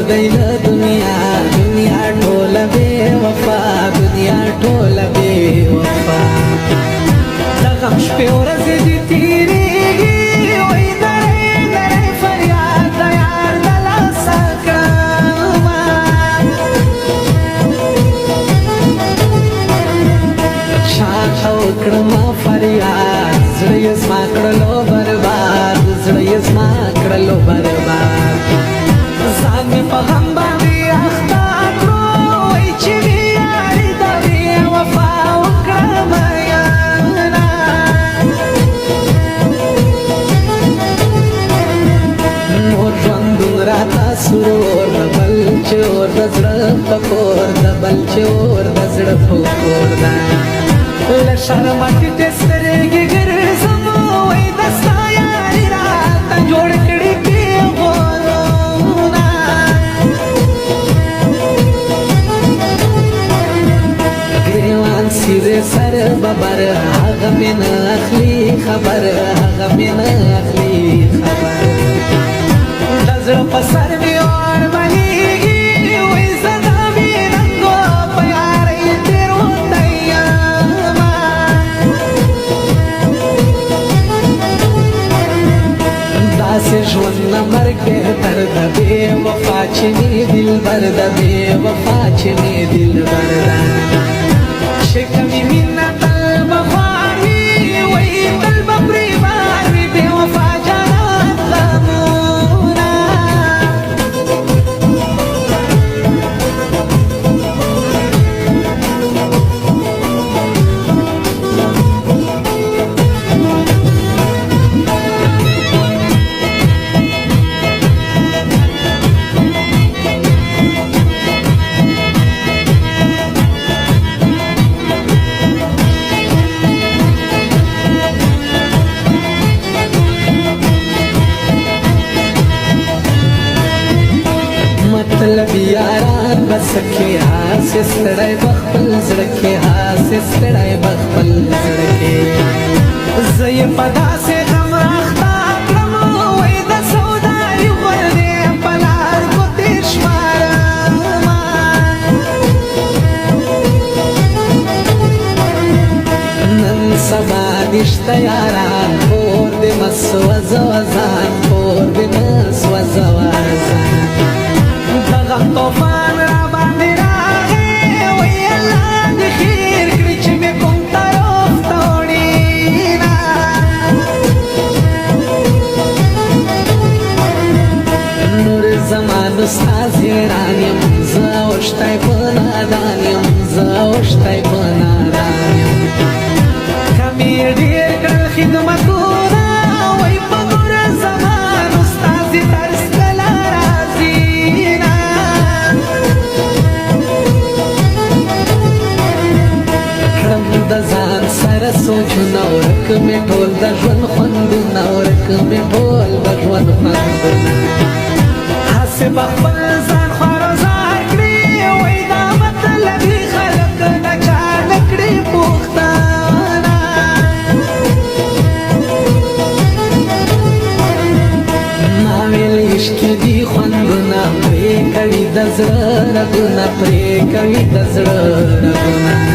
دی له دنیا دنیا ټوله بې وفا دنیا ټوله بې وفا د غم شپې ورځې دي تېرېږي وایي نری نری فریاد د یار د لاسه کړمه چاته وکړمه فریاد زړه یې زما کړلو برباد زړه یې زما کړلو برباد ځان مې په غم باندې اخته کړو وایي چې مې یاري د بې وفا وکړه میینه نور ژوندون راته سرور د بل چې اور د زړه په کور د بل چې اور د زړه په کور ده له شرمه ټیټې سترګې ګرځم وایي د ستا یاري راته جوړ کړي پیغورونه ګریوان سیرې سر ببر هغه مې نه اخلي خبر هغه مې نه اخلي خبر د زړه په سر مې اور بلیږي وایي زه د بې رنګو په یارۍ تېروتی یمه داسې ژوند نه مرګ بهتر د بې وفا چې مې دلبر د بې وفا چې مې دلبر ده چې کمې مینه تل به خوار وي وایي تل به پرې بار وي بې وفا جانان غمونه مطلب یاران بس کې هاسې ستړی به خپل زړه کې هاسې ستړی به خپل زړه کې زه یې په داسې غم اخته کړم وایي د سودایي غوندې په لار ګوتې شمارمه نن سبا نشته یاران کور دې مه سوځه وځان کور دې مه سوځه وځان د غم طوفان را باندې راغی وایي الله دې خیر کړي چې مې کوم طرف ته وړینه نور زمانو ستا حیران یم زه اوښتی په نادان یم زه اوښتی په نادان یم که مې ډېر کړل خدمتونه وایي په نور زمانو ستا زه ترس کله راځي د ځان سره سوچونه ورک مې ټول د ژوند خوندونه ورک مې ټول د ژوند خوندونه هسې به خپل ځان خوارزار کړي وایي دا مطلبي خلک د چا نه کړي پوښتنه ما ویل عشق دي خوندونه پرې کوي د زړه رګونه پرې کوي د زړه رګونه